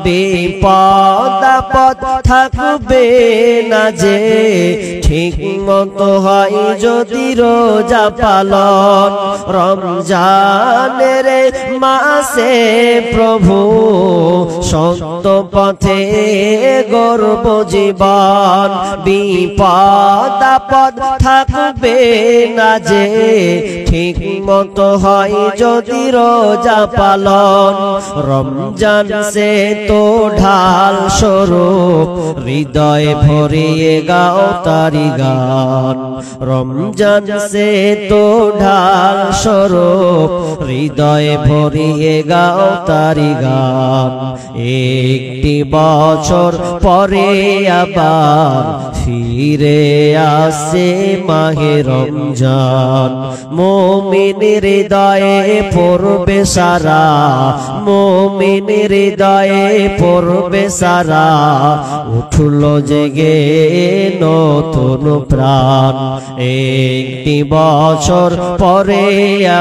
বিপদ আপদ থাকবে না যে, ঠিক মতো হয় যদি রোজা পালন। রমজানের মাসে প্রভু সত্য পথে গর্ব জীবন, বিপদ আপদ থাকবে না যে, ঠিক মতো হয় যদি রোজা পালন। রমজান সে তো ঢাল স্বরূপ, হৃদয়ে ভরিয়ে গাও তারি গান। রমজান সে তো ঢাল স্বরূপ, হৃদয়ে ভরিয়ে গাও তারি গান। একটি বছর পরে আবার ফিরে আসে মাহে রমজান। মুমিন হৃদয়ে পড়বে সারা, মুমিন হৃদয়ে পড়বে সারা, উঠলো জেগে নতুন প্রাণ। একটি বছর পরে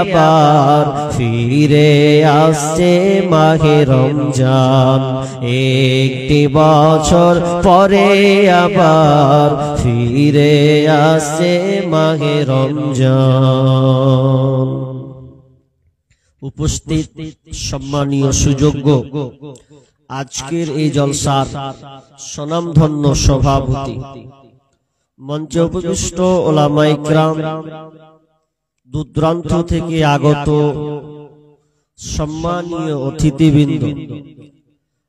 আবার ফিরে আসছে মাহে রমজান। একটি বছর পরে আবার ফিরে আসছে মাহে রমজান। উপস্থিত সম্মানীয় সুযোগ্য আজকের এই জলসার স্বনামধন্য সভাপতি, মঞ্চে উপবিষ্ট ওলামায়ে কিরাম, দূরদূরান্ত থেকে আগত সম্মানীয় অতিথিবৃন্দ,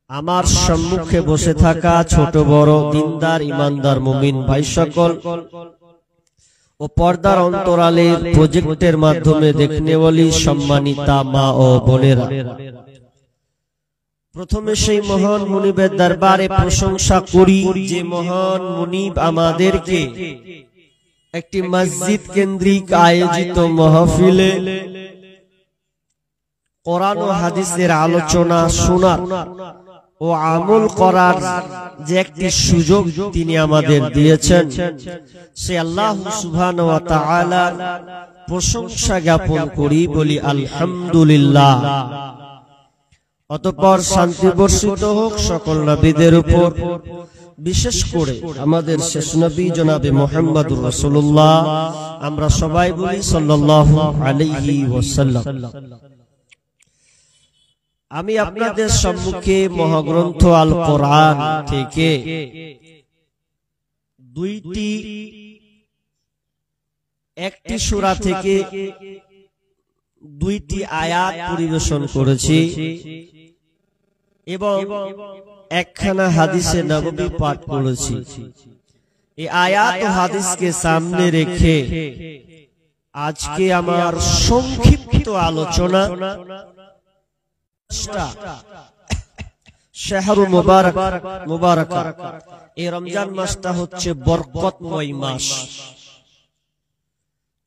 আমার সম্মুখে বসে থাকা ছোট বড় দিনদার ইমানদার মুমিন ভাই সকল ও পর্দার অন্তরালের প্রজেক্টের মাধ্যমে দেখনে বলি সম্মানিতা মা ও বোনেরা, প্রথমে সেই মহান মুনিবের দরবারে প্রশংসা করি যে মহান মুনিব আমাদেরকে একটি মসজিদ কেন্দ্রিক আয়োজিত মাহফিলে কোরআন ও হাদিসের আলোচনা শোনার ও আমল করার যে একটি সুযোগ তিনি আমাদের দিয়েছেন, সে আল্লাহ সুবহানাহু ওয়া তাআলার প্রশংসা জ্ঞাপন করি, বলি আলহামদুলিল্লাহ। অতঃপর শান্তি বর্ষিত হোক সকল নবীদের উপর, বিশেষ করে আমাদের শেষ নবী জনাবে মুহাম্মদুর রাসূলুল্লাহ, আমরা সবাই বলি সাল্লাল্লাহু আলাইহি ওয়াসাল্লাম। আমি আপনাদের সম্মুখে মহাগ্রন্থ আল কোরআন থেকে একটি সূরা থেকে দুইটি আয়াত পরিবেশন করেছি এবং একখানা হাদিসে নববী পাঠ করেছি। এই আয়াত ও হাদিসকে সামনে রেখে আজকে আমার সংক্ষিপ্ত আলোচনা শাহরু মুবারক, এই রমজান মাসটা হচ্ছে বরকতময় মাস।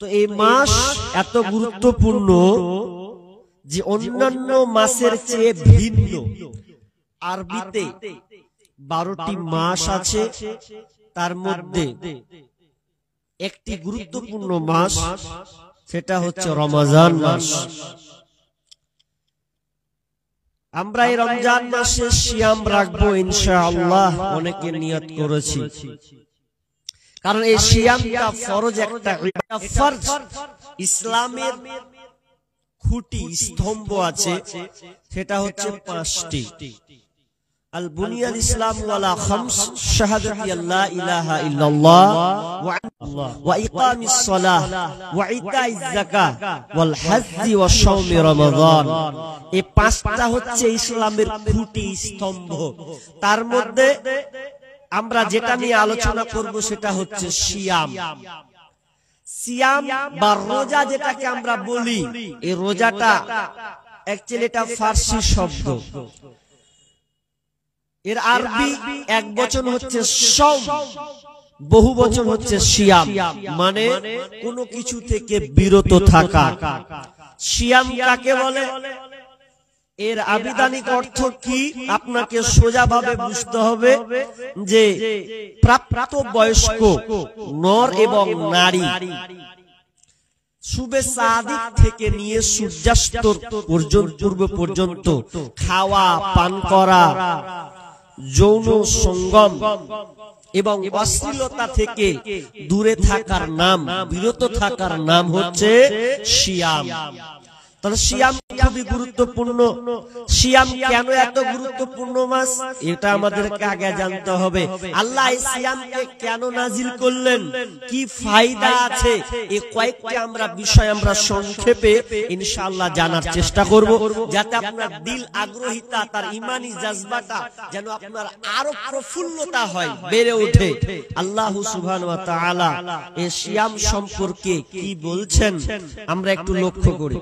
তো এই মাস এত গুরুত্বপূর্ণ যে অন্যান্য মাসের চেয়ে ভিন্ন। আরবিতে 12টি মাস আছে, তার মধ্যে একটি গুরুত্বপূর্ণ মাস, সেটা হচ্ছে রমজান মাস। আমরা এই রমজান মাসে সিয়াম রাখবো ইনশাআল্লাহ, অনেকে নিয়ত করেছি, কারণ এই সিয়ামটা ফরজ একটা ফরজ। ইসলামের খুঁটি স্তম্ভ আছে, সেটা হচ্ছে 5টি। আল বুনিয়াল ইসলাম ওয়ালা খামস, শাহাদাতি আল্লা ইলাহা ইল্লাল্লাহ ওয়া ইকামিস সালাহ ওয়া ইতাইজ যাকাহ ওয়াল হজ্জি ওয়া শাওমি রমাদান। এই 5টা হচ্ছে ইসলামের খুঁটি স্তম্ভ। তার মধ্যে আমরা যেটা নিয়ে আলোচনা করব সেটা হচ্ছে সিয়াম। সিয়াম বা রোজা যেটাকে আমরা বলি, এই রোজাটা অ্যাকচুয়ালি এটা ফার্সি শব্দ। এর আরবি এক বচন হচ্ছে সওম, বহু বচন হচ্ছে সিয়াম, মানে কোনো কিছু থেকে বিরত থাকা। সিয়াম কাকে বলে, এর আবিধানিক অর্থ কি আপনাকে সোজাভাবে বুঝতে হবে যে প্রাপ্ত বয়স্ক নর এবং নারী শুবে সাদিক থেকে নিয়ে সূর্যাস্ত পূর্ব পর্যন্ত খাওয়া পান করা, যৌন সঙ্গম এবং অশ্লীলতা থেকে দূরে থাকার নাম, বিরত থাকার নাম হচ্ছে সিয়াম। তাহলে সিয়াম খুবই গুরুত্বপূর্ণ। সিয়াম কেন এত গুরুত্বপূর্ণ মাস, এটা আমাদেরকে আগে জানতে হবে। আল্লাহ এই সিয়ামকে কেন নাজিল করলেন, কি ফায়দা আছে, এই কয়েকটি বিষয় আমরা সংক্ষেপে ইনশাআল্লাহ জানার চেষ্টা করব, যাতে আপনার দিল আগ্রহিতা, তার ঈমানি জাজবাটা যেন আপনার আরো প্রফুল্লতা হয়, বেড়ে ওঠে। আল্লাহ সুবহানাহু ওয়া তাআলা এই সিয়াম সম্পর্কে কি বলছেন আমরা একটু লক্ষ্য করি।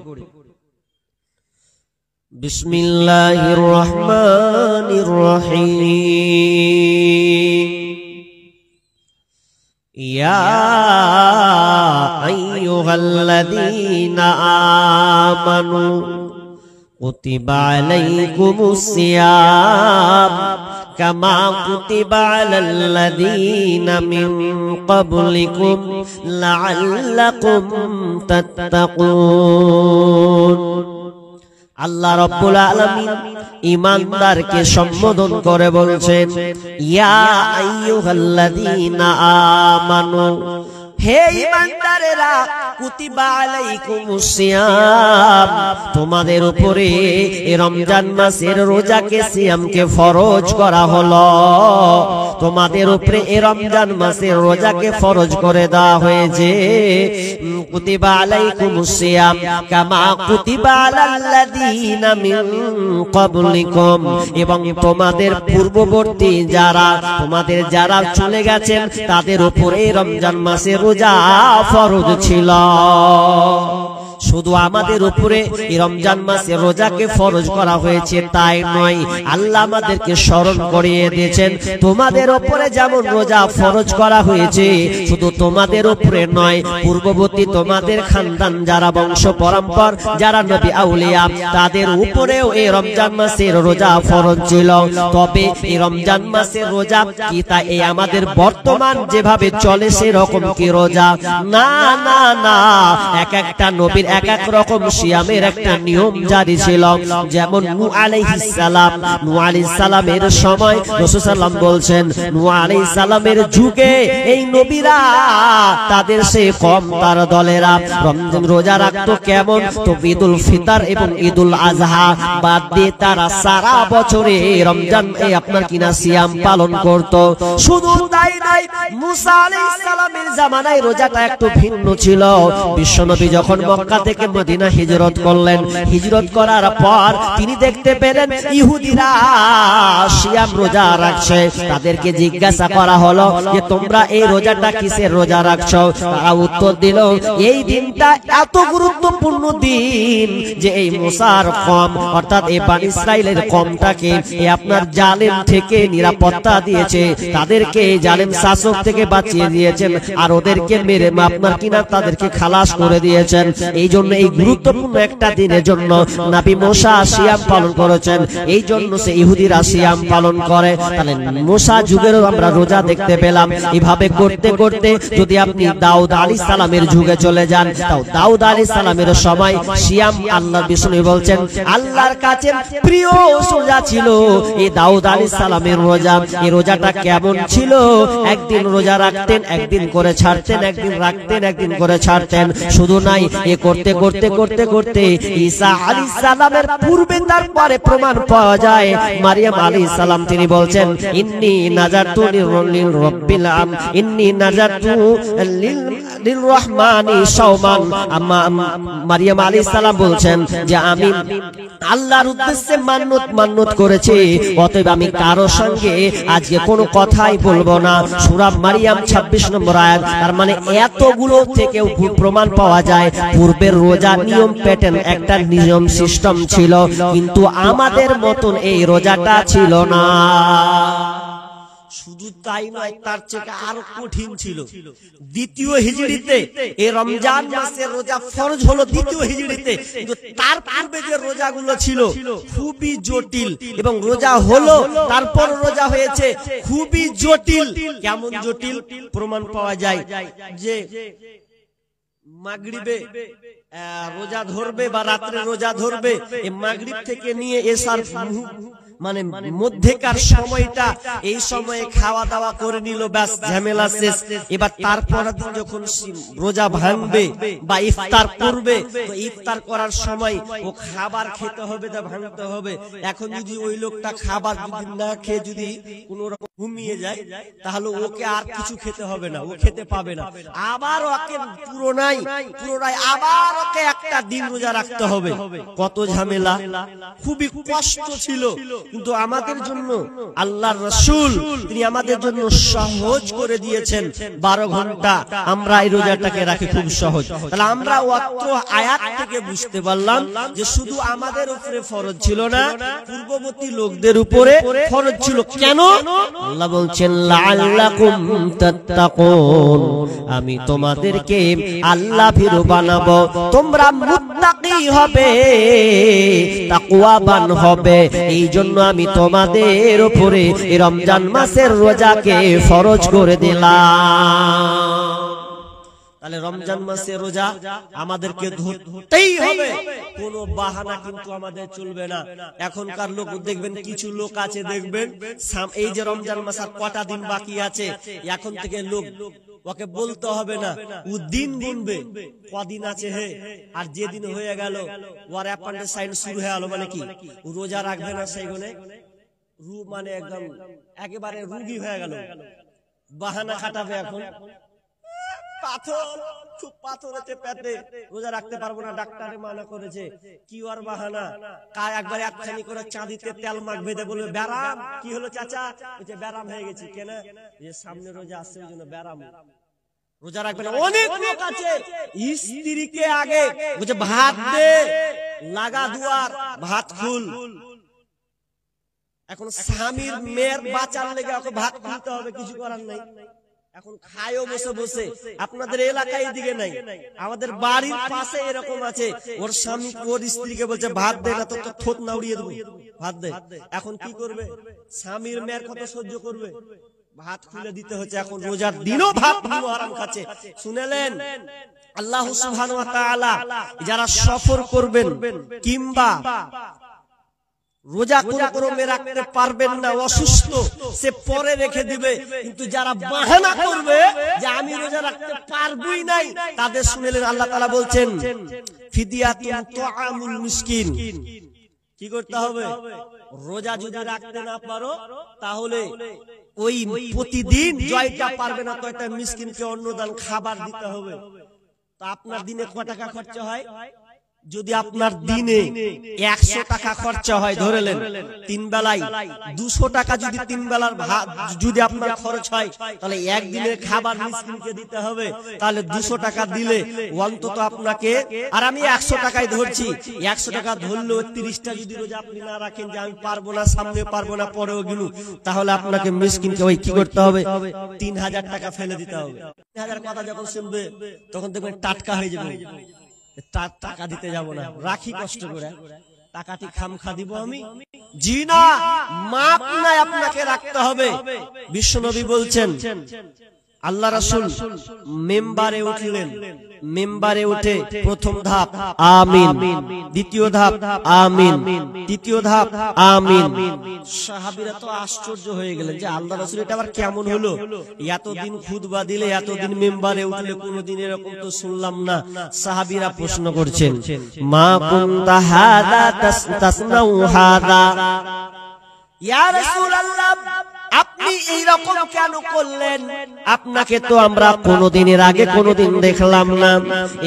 বিসমিল্লাহির রহমানির রহিম। ইয়া আইয়ুহাল্লাযীনা আমানু কুতিবা আলাইকুমুস সিয়াম কামা কুতিবা আলাল্লাযীনা মিন ক্বাবলিকুম লাআল্লাকুম তাত্তাকুন। আল্লাহ রাব্বুল আলামিন ঈমানদারকে সম্বোধন করে বলছেন, ইয়া আইয়ুহাল্লাযীনা আমানু, হে ঈমানদারেরা, কুতিবা আলাইকুমুস সিয়াম, তোমাদের উপরে এই রমজান মাসের রোজাকে, সিয়ামকে ফরজ করা হলো। তোমাদের উপরে এই রমজান মাসের রোজাকে ফরজ করে দেওয়া হয়েছে। কুতিবা আলাইকুমুস সিয়াম কামা কুতিবা আলাল্লাযীনা মিন ক্বাবলিকুম, এবং তোমাদের পূর্ববর্তী যারা চলে গেছেন তাদের উপরে রমজান মাসের রোজা ফরজ ছিল। শুধু আমাদের উপরে এই রমজান মাসে রোজাকে ফরজ করা হয়েছে তাই নয়, আল্লাহ আমাদেরকে স্মরণ করিয়ে দিয়েছেন, তোমাদের উপরে যেমন রোজা ফরজ করা হয়েছে, শুধু তোমাদের উপরে নয়, পূর্ববর্তী তোমাদের খানদান যারা বংশ পরম্পর, যারা নবী আউলিয়া, তাদের উপরেও এই রমজান মাসের রোজা ফরজ ছিল। তবে এই রমজান মাসের রোজা কি তা এই আমাদের বর্তমান যেভাবে চলে সেরকম কি রোজা? না না না, এক একটা নবীর এক এক রকম সিয়ামের একটা নিয়ম জারি ছিল। যেমন নূহ আলাইহিস সালামের সময় রাসূল সাল্লাল্লাহু বলছেন, নূহ আলাইহিস সালামের যুগে এই নবীরা তাদের সে কম তার দলেরা রমজান রোজা রাখতো কেমন? তো ঈদুল ফিতর এবং ঈদুল আযহা বাদ দিয়ে তারা সারা বছরে রমজান আপনার কিনা সিয়াম পালন করত। শুধু তাই নয়, মুসা আলাইহিস সালামের জামানায় রোজাটা একটু ভিন্ন ছিল। বিশ্বনবী যখন মক্কা থেকে মদিনা হিজরত করলেন, হিজরত করার পর তিনি দেখতে পেলেন ইহুদিরা সিয়াম রোজা রাখছে। তাদেরকে জিজ্ঞাসা করা হলো যে তোমরা এই রোজাটা কিসের রোজা রাখছো? তারা উত্তর দিল, এই দিনটা এত গুরুত্বপূর্ণ দিন যে এই মুসার কওম অর্থাৎ এই বনি ইসরাইলের কওমটাকে আপনার জালেম থেকে নিরাপত্তা দিয়েছে, তাদেরকে জালেম শাসক থেকে বাঁচিয়ে দিয়েছেন, আর ওদেরকে মেরে আপনার কিনা তাদেরকে খালাস করে দিয়েছেন। এই জন্য এই গুরুত্বপূর্ণ একটা দিনের জন্য নবী মুসা সিয়াম পালন করেছেন, এই জন্য সে ইহুদিরা সিয়াম পালন করে। তাহলে মুসা যুগেরও আমরা রোজা দেখতে পেলাম। এভাবে করতে করতে যদি আপনি দাউদ আলাইহিস সালামের যুগে চলে যান, তাও দাউদ আলাইহিস সালামের সময় সিয়াম আল্লাহর বিষ্ণু বলছেন আল্লাহর কাছে প্রিয় রোজা ছিল এই দাউদ আলাইহিস সালামের রোজা। এই রোজাটা কেমন ছিল? একদিন রোজা রাখতেন, একদিন করে ছাড়তেন, একদিন রাখতেন, একদিন করে ছাড়তেন। শুধু নাই, এ করতে করতে করতে করতে ঈসা আলাইহিস সালামের পূর্বে তারপরে প্রমাণ পাওয়া যায় মারিয়াম আলাইহিস সালাম তিনি বলছেন ইন্নী নাজারতু লিল রাব্বিল ইন্নী নাজারতু লিল রহমানি সাওমান। মারিয়াম আলাইহিস সালাম বলছেন যে আমি আল্লাহর উদ্দেশ্যে মান্নত করেছি, অতএব আমি কারো সঙ্গে আজকে কোনো কথাই বলবো না। সূরা মারিয়াম 26 নম্বর আয়াত। তার মানে এতগুলো থেকেও প্রমাণ পাওয়া যায় পূর্বের রোজা নিয়ম প্যাটার্ন একটা নিয়ম সিস্টেম ছিল, কিন্তু আমাদের মতন এই রোজাটা ছিল না। শুধু তাই নয়, তার চেয়ে আরো কঠিন ছিল। দ্বিতীয় হিজরিতে এই রমজান মাসের রোজা ফরজ হলো দ্বিতীয় হিজরিতে, কিন্তু তার পূর্বে যে রোজাগুলো ছিল খুবই জটিল, এবং রোজা হলো তারপর রোজা হয়েছে খুবই জটিল। কেমন জটিল? প্রমাণ পাওয়া যায় যে মাগরিবে রোজা ধরবে বা রাত্রে রোজা ধরবে, এই মাগরিব থেকে নিয়ে এসার মানে মধ্যেকার সময়টা, এই সময়ে খাওয়া দাওয়া করে নিল, ব্যাস ঝামেলা শেষ। এবার তারপর যখন রোজা ভাঙবে বা ইফতার করবে, তো ইফতার করার সময় ও খাবার খেতে হবে, তা ভাঙতে হবে। এখন যদি ওই লোকটা খাবার যদি না খেয়ে যদি কোনো রকম ঘুমিয়ে যায়, তাহলে ওকে আর কিছু খেতে হবে না, ও খেতে পাবে না। আবার ওকে পুরোনাই আবার ওকে একটা দিন রোজা রাখতে হবে। কত ঝামেলা, খুবই কষ্ট ছিল। কিন্তু আমাদের জন্য আল্লাহর রাসূল তিনি আমাদের জন্য সহজ করে দিয়েছেন। 12 ঘন্টা আমরা এই রোজাটাকে রাখি, খুব সহজ। তাহলে আমরা অত্র আয়াত থেকে বুঝতে পারলাম যে শুধু আমাদের উপরে ফরজ ছিল না, পূর্ববর্তী লোকদের উপরে ফরজ ছিল। কেন? আল্লাহ বলছেন লাআল্লাকুম তাত্তাকুন, আমি তোমাদেরকে আল্লাহ ভীরু বানাবো, তোমরা মুত্তাকি হবে, তাকওয়াবান হবে। এই জন্য আমি তোমাদের উপরে এই রমজান মাসের রোজাকে ফরজ করে দিলাম। তাহলে রমজান মাসের রোজা আমাদেরকে ধরতেই হবে, কোনো বাহানা কিন্তু আমাদের চলবে না। এখনকার লোক দেখবেন, কিছু লোক আছে দেখবেন, এই যে রমজান মাস আর কটা দিন বাকি আছে, এখন থেকে লোক ওকে বলতে হবে না, ও দিন গুনবে কদিন আছে হে, আর যেদিন হয়ে গেল ওর অ্যাপেন্ডিসাইটিস শুরু হয়ে গেল, মানে কি ও রোজা রাখবে না, সেই গুণে মানে একদম একেবারে রোগী হয়ে গেল, বাহানা খাটাবে। এখন পাথর, খুব পাথর আছে পেটে, রোজা রাখতে পারবো না, ডাক্তারে মানা করেছে, কি আর বাহানা। একবার একখানি করে চাঁদিতে তেল মাখ বেঁধে বলবে ব্যারাম। কি হলো চাচা? বলছে ব্যারাম হয়ে গেছি। কেন? সামনে রোজা আসছে, ওই জন্য ব্যারাম, রোজা রাখবে না। অনেক লোক আছে স্ত্রীকে আগে বলছে ভাত দে, লাগা দুয়ার, ভাত খুল। এখন স্বামীর মেয়ের বাঁচার লেগে ওকে ভাত খুলতে হবে, কিছু করার নাই। এখন খায়ও বসে বসে। আপনাদের এলাকায় এদিকে নাই, আমাদের বাড়ির পাশে এরকম আছে, ওর স্বামী ওর স্ত্রীকে বলছে ভাত দে, না তো থোত না উড়িয়ে দেবো, ভাত দে। এখন কি করবে? স্বামীর মেয়ের কত সহ্য করবে? ভাত খুলে দিতে হচ্ছে। এখন রোজার দিনও ভাত হারাম খাচ্ছে। শুনেলেন, আল্লাহ সুবহানাহু ওয়া তাআলা যারা সফর করবেন কিংবা রোজা কোন ক্রমে রাখতে পারবেন না, অসুস্থ, সে পরে রেখে দিবে। কিন্তু যারা বাহানা করবে যে আমি রোজা রাখতে পারবই নাই, তাদের শুনেলেন আল্লাহ তাআলা বলছেন ফিদিয়াতুন তুআমুল মিসকিন। কি করতে হবে? রোজা যদি রাখতে না পারো, তাহলে ওই প্রতিদিন জয়টা পারবে না, কয়টা মিসকিনকে অন্নদান খাবার দিতে হবে। তো আপনার দিনে কত টাকা খরচা হয়? যদি আপনার দিনে 100 টাকা খরচা হয়, ধরেলেন 3 বেলায় 200 টাকা, যদি 3 বেলার ভাত যদি আপনার খরচ হয়, তাহলে একদিনের খাবার মিসকিনকে দিতে হবে। তাহলে 200 টাকা দিলে অন্তত আপনাকে, আর আমি 100 টাকায় ধরছি, 100 টাকা ধরলেও 30টা যদি রোজা আপনি না রাখেন যে আমি পারবো না, সামনে পারবো না, পরেও গেলু, তাহলে আপনাকে মিসকিনকে ওই কি করতে হবে? 3000 টাকা ফেলে দিতে হবে। 3000 কথা যখন শুনবে তখন দেখবেন টাটকা হয়ে যাবে, টাকা দিতে যাব না, রাখি কষ্ট করে, টাকাটি খামখা দিব আমি? জি না, মাপ নাই, আপনাকে রাখতে হবে। বিশ্বনবী বলছেন, আল্লাহ রাসূল মেম্বারে উঠলেন, মেম্বারে উঠে প্রথম ধাপ আমিন, দ্বিতীয় ধাপ আমিন, তৃতীয় ধাপ আমিন। সাহাবীরা তো আশ্চর্য হয়ে গেলেন যে আল্লাহ রাসূল এটা আবার কেমন হলো? এতদিন খুতবা দিলে, এতদিন মেম্বারে উঠলে, কোনদিন এরকম তো শুনলাম না। সাহাবীরা প্রশ্ন করছেন, মা কুনতা হাদা তাসনাউ হাদা, ইয়া রাসূলুল্লাহ আপনি এই রকম কেন করলেন? আপনাকে তো আমরা কোনদিনের আগে কোনদিন দেখলাম না।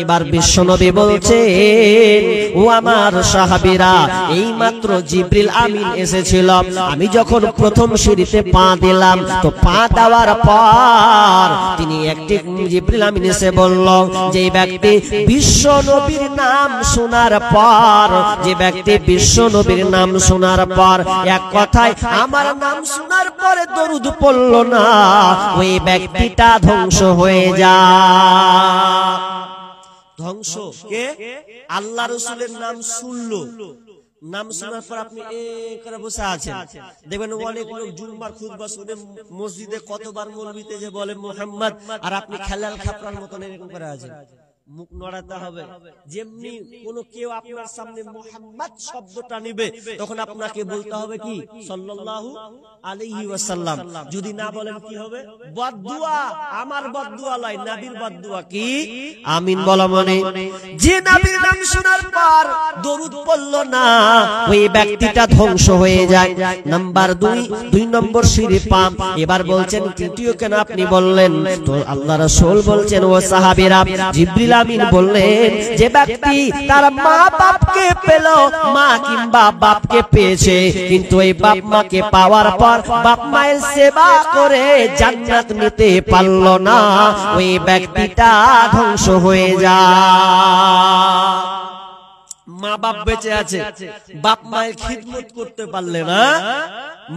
এবার বিশ্বনবী বলছেন, ও আমার সাহাবীরা, এই মাত্র জিবরিল আমিন এসেছিল। আমি যখন প্রথম সিঁড়িতে পা দিলাম, তো পা দেওয়ার পর তিনি একটি জিবরিল আমিন এসে বলল, যে ব্যক্তি বিশ্বনবীর নাম শোনার পর, যে ব্যক্তি বিশ্বনবীর নাম শোনার পর, এক কথায় আমার নাম শোনার পর দরুদ পড়ল না, ওই ব্যক্তিটা ধ্বংস হয়ে যায়। ধ্বংস কে? আল্লাহ রাসূলের নাম শুনলো, নাম শোনার পর আপনি করে বসে আছেন। দেখবেন অনেক লোক জুম্মার খুতবা শুনে মসজিদে কতবার মৌলবীতে যে বলে মুহাম্মদ, আর আপনি খেলাল খাপড়ার মতন এরকম করে আছেন। মুখ নড়াতে হবে। যেমনি কোন কেউ আপনার সামনে মুহাম্মদ শব্দটা নিবে তখন আপনাকে বলতে হবে কি সাল্লাল্লাহু আলাইহি ওয়াসাল্লাম। যদি না বলেন কি হবে? বদদুয়া। আমার বদদুয়া লয়, নবীর বদদুয়া কি আমিন বলা মানে যে নবীর নাম শোনার পর দরুদ পড়লো না ওই ব্যক্তিটা ধ্বংস হয়ে যায়। নাম্বার 2 নম্বর সিঁড়ি পাম। এবার বলছেন তৃতীয় কেন আপনি বললেন? তো আল্লাহ রাসূল বলছেন ও সাহাবীরা জিবরিল আমিন বললেন যে ব্যক্তি তার মা বাপকে পেল, মা কিংবা বাপকে পেয়েছে কিন্তু এই বাপ মাকে পাওয়ার পর বাপ মায়ের সেবা করে জান্নাত নিতে পারল না, ওই ব্যক্তিটা ধ্বংস হয়ে যায়। মা বাপ বেঁচে আছে, বাপ মায়ের খিদমত করতে পারলে না,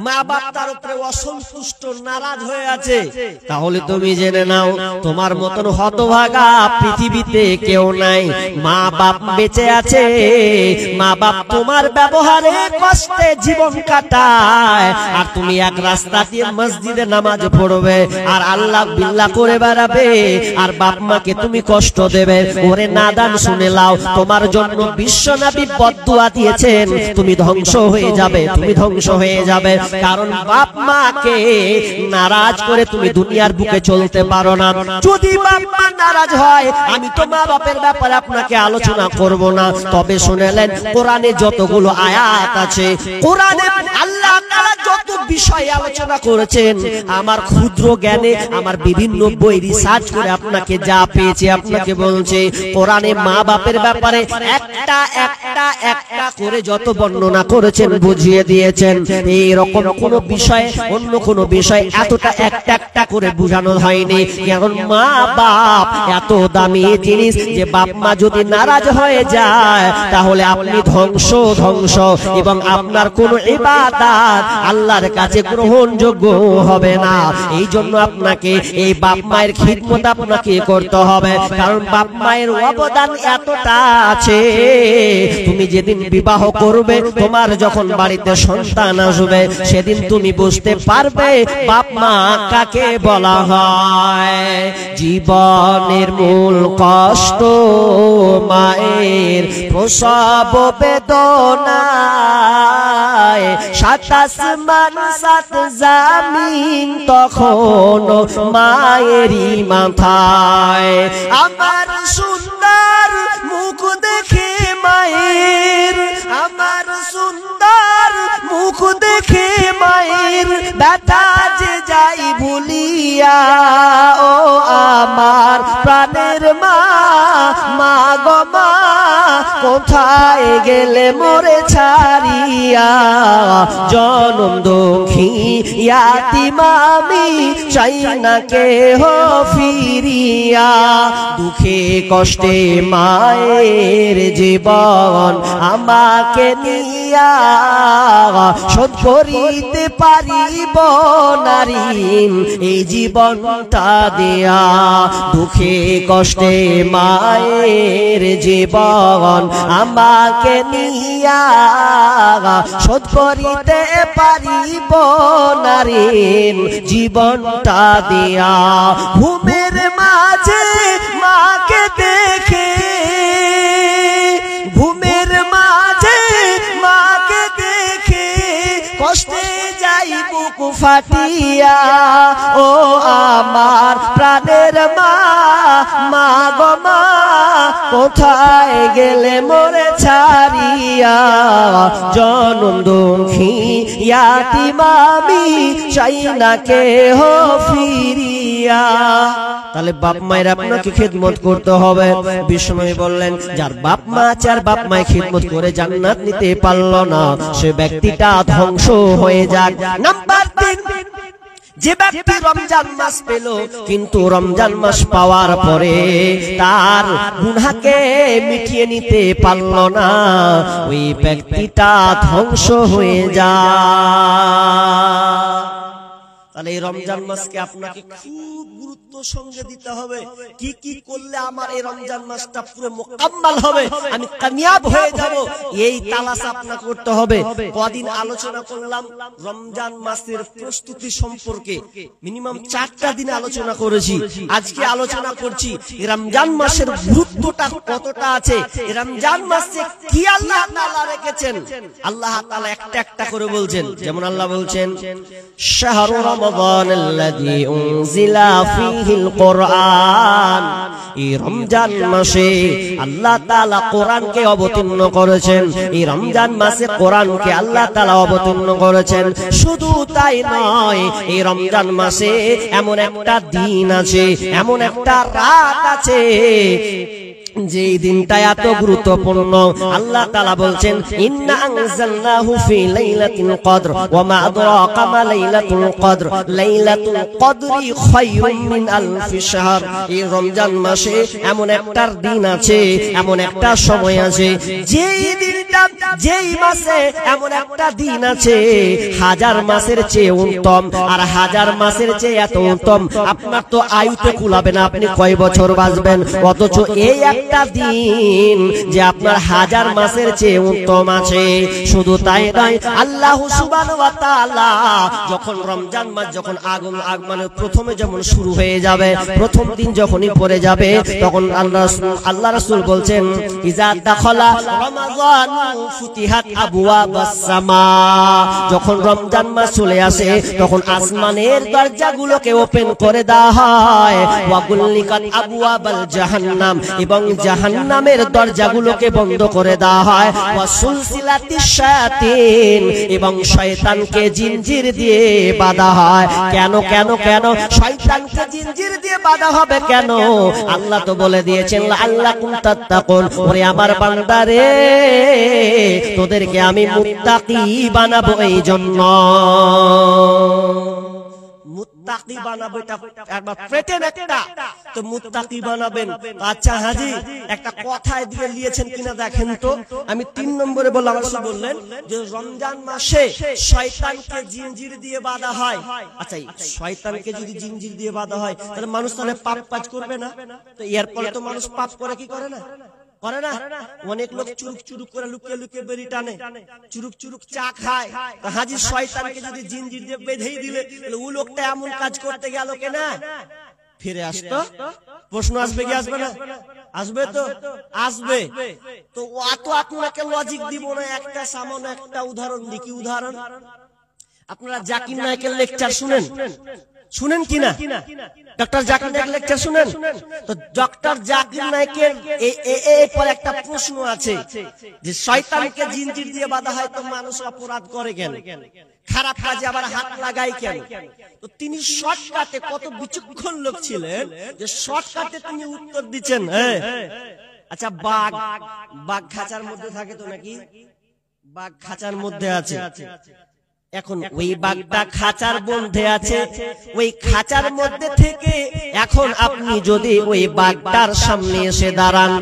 মা বাপ তার উপরে অসন্তুষ্ট নারাজ হয়ে আছে, তাহলে তুমি জেনে নাও তোমার মতন হতভাগা পৃথিবীতে কেউ নাই। মা বাপ বেঁচে আছে, মা বাপ তোমার ব্যবহারে কষ্টে জীবন কাটায়, আর তুমি এক রাস্তা দিয়ে মসজিদে নামাজ পড়বে আর আল্লাহ বিল্লাহ করে বেড়াবে আর বাপ মাকে তুমি কষ্ট দেবে। ওরে নাদান শুনে লাও, তোমার জন্য বিশ্বনবী বদদুয়া দিয়েছেন তুমি ধ্বংস হয়ে যাবে, তুমি ধ্বংস হয়ে যাবে। কারণ বাপ মাকে নারাজ করে তুমি দুনিয়ার বুকে চলতে পারো না। যদি বাপ মা নারাজ হয়, আমি তো মা বাপের ব্যাপারে আপনাকে আলোচনা করব না, তবে শুনেলেন কোরআনে যতগুলো আয়াত আছে, কোরআনে আল্লাহ তাআলা যত বিষয় আলোচনা করেছেন, আমার ক্ষুদ্র জ্ঞানে আমার বিভিন্ন বই রিসার্চ করে আপনাকে যা পেয়েছে আপনাকে বলছে। কোরআনে মা বাপের ব্যাপারে একটা একটা একটা করে যত বর্ণনা করেছেন বুঝিয়ে দিয়েছেন। এই রকম কোন বিষয় অন্য কোন বিষয় এতটা একটা একটা করে বোঝানো হয়নি। কারণ মা বাপ এত দামি জিনিস যে বাপ মা যদি নারাজ হয়ে যায় তাহলে আপনি ধ্বংস ধ্বংস, এবং আপনার কোন ইবাদত আল্লাহর কাছে গ্রহণযোগ্য হবে না। এই জন্য আপনাকে এই বাপ মায়ের খিদমত আপনাকে করতে হবে, কারণ বাপ মায়ের অবদান এতটা আছে। তুমি যেদিন বিবাহ করবে, তোমার যখন বাড়িতে সন্তান আসবে, সেদিন তুমি বুঝতে পারবে বাপ মা কাকে বলা হয়। জীবনের মূল কষ্ট মায়ের প্রসব বেদনায়, সাত আসমান সাত জামিন তখন মায়েরই মাথায়। আমার সুন্দর মুখ দেখে মায়ের, আমার সুন্দর মুখ দেখে মায়ের ব্যথা যে যাই ভুলিয়া, ও আমার প্রাণের মা, মা গো মা কোথায় গেলে মোরে ছাড়িয়া, জনম দুঃখী ইয়াতিম আমি চাই না কেহ ফিরিয়া। দুঃখে কষ্টে মায়ের জীবন আমাকে নিয়া, শোধ করিতে পারিব নারী এই জীবনটা দেয়া। দুঃখে কষ্টে মায়ের জীবন আমাকে নিয়া, শোধ করিতে পারিব নারী জীবনটা দেয়া। ঘুমের মাঝে মাকে দেখে, ঘুমের মাঝে মাকে দেখে কষ্টে যাই বুক ফাটিয়া, ও আমার প্রাণের মা, মা গো মা কোথায় গেলে মোরে ছাড়িয়া, জনম দুঃখী ইয়াতিম আমি চাই না কেহ ফিরিয়া। তাহলে বাপ মায়ের আপনাকে খিদমত করতে হবে। বিষ্ণু বললেন যার বাপ মা আছে আর বাপ মায়ের খিদমত করে জান্নাত নিতে পারল না, সে ব্যক্তিটা ধ্বংস হয়ে যাক। নাম্বার 3, যে ব্যক্তি রমজান মাস পেল কিন্তু রমজান মাস পাওয়ার পরে তার গুনাহকে মিটিয়ে নিতে পারল না, ওই ব্যক্তিটা ধ্বংস হয়ে যায়। তাহলে এই রমজান মাসকে আপনাকে খুব গুরুত্ব সঙ্গে দিতে হবে। কি কি করলে আমার এই রমজান মাসটা পুরো মুকাম্মাল হবে, আমি কামিয়াব হয়ে যাব, এই তালাশ আপনাকে করতে হবে। কদিন আলোচনা করলাম রমজান মাসের প্রস্তুতি সম্পর্কে, মিনিমাম 4টা দিন আলোচনা করেছি। আজকে আলোচনা করছি রমজান মাসের গুরুত্বটা কতটা আছে, রমজান মাসে কি আল্লাহ তাআলা রেখেছেন। আল্লাহ তাআলা একটা একটা করে বলছেন। যেমন আল্লাহ বলছেন শাহরু রমাদানাল্লাযী উনজিলা ফীহিল কুরআন, এই রমজান মাসে আল্লাহ তাআলা কোরআনকে অবতীর্ণ করেছেন। এই রমজান মাসে কোরআনকে আল্লাহ তাআলা অবতীর্ণ করেছেন। শুধু তাই নয়, এই রমজান মাসে এমন একটা দিন আছে, এমন একটা রাত আছে যে দিনটা এত গুরুত্বপূর্ণ। আল্লাহ তাআলা বলছেন ইন্না আনজালনাহু ফি লাইলাতিল কদর ওয়া মা আদরাকা মা লাইলাতুল কদর লাইলাতুল কদরি খায়রুম মিন আলফি শাহর। এই রমজান মাসে এমন একটা দিন আছে, এমন একটা সময় আছে, যেই দিনটা যেই মাসে এমন একটা দিন আছে হাজার মাসের চেয়ে উত্তম। আর হাজার মাসের চেয়ে এত উত্তম আপনার তো আয়ুতে কুলাবে না, আপনি কয় বছর বাঁচবেন। অথচ এই একটা দিন যে আপনার হাজার মাসের চেয়ে উত্তম আছে। শুধু তাই নয়, আল্লাহ সুবহানাহু ওয়া তাআলা যখন রমজান মাস যখন আগমনে প্রথমে যেমন শুরু হয়ে যাবে, প্রথম দিন যখনই পড়ে যাবে, তখন আল্লাহ রাসূল বলছেন ইজা দাখালা রমাযান ফুতিহাত আবওয়াবাস সামা। যখন রমজান মাস চলে আসে তখন আসমানের দরজাগুলোকে ওপেন করে দেওয়া হয়। ওয়া গুল্লিকাত আবওয়াবাল জাহান্নাম, এবং জাহান্নামের দরজাগুলোকে বন্ধ করে দেওয়া হয়। ওয়া সুলসিলাতিশ শায়াতিন, এবং শয়তানকে জিনজির দিয়ে বাঁধা হয়। কেন কেন কেন শয়তানকে জিনজির দিয়ে বাঁধা হবে কেন? আল্লাহ তো বলে দিয়েছেন লাআল্লাকুম তাত্তাকুন, ওরে আমার বান্দারে তোদেরকে আমি মুত্তাকি বানাবো। এই জন্য মুত্তাকি বানাবো, এটা একবার পেটেন একটা তো মুত্তাকি বানাবেন। আচ্ছা হাজি একটা কথায় দিয়ে নিয়েছেন কিনা দেখেন তো। আমি 3 নম্বরে বললাম, রাসূল বললেন যে রমজান মাসে শয়তানকে জিনজির দিয়ে বাঁধা হয়। আচ্ছা শয়তানকে যদি জিনজির দিয়ে বাঁধা হয় তাহলে মানুষ তাহলে পাপ কাজ করবে না? তো এরপরে তো মানুষ পাপ করে কি করে না? করে না? অনেক লোক চুরুক চুরুক করে লুকিয়ে লুকিয়ে বেরি টানে, চুরুক চুরুক চা খায়। হাজি শয়তানকে যদি জিনজির দিয়ে বেঁধেই দিলে তাহলে ও লোকটা এমন কাজ করতে গেল কেনা? ফিরে আসতো? প্রশ্ন আসবে কি আসবে না? আসবে তো আসবে। তো অত আপনাকে লজিক দিব না, একটা সামান্য একটা উদাহরণ দিই। কি উদাহরণ? আপনারা জাকির নায়েকের লেকচার শুনেন, শুনেন কিনা? ডক্টর জাকির নায়েক লেকচার শুনেন তো? ডক্টর জাকির নায়েকের এরপর একটা প্রশ্ন আছে যে শয়তানকে জিনজির দিয়ে বাঁধা হয় তো মানুষ অপরাধ করে কেন, খারাপ কাজে আবার হাত লাগায় কেন? তো তিনি শর্টকাটে, কত বিচক্ষণ লোক ছিলেন যে শর্টকাটে তিনি উত্তর দিচ্ছেন। আচ্ছা বাঘ, বাঘ খাঁচার মধ্যে থাকে তো নাকি? বাঘ খাঁচার মধ্যে আছে। এখন ওই বাঘটা খাঁচার মধ্যে আছে, ওই খাঁচার মধ্যে থেকে এখন আপনি যদি ওই বাঘটার সামনে এসে দাঁড়ান,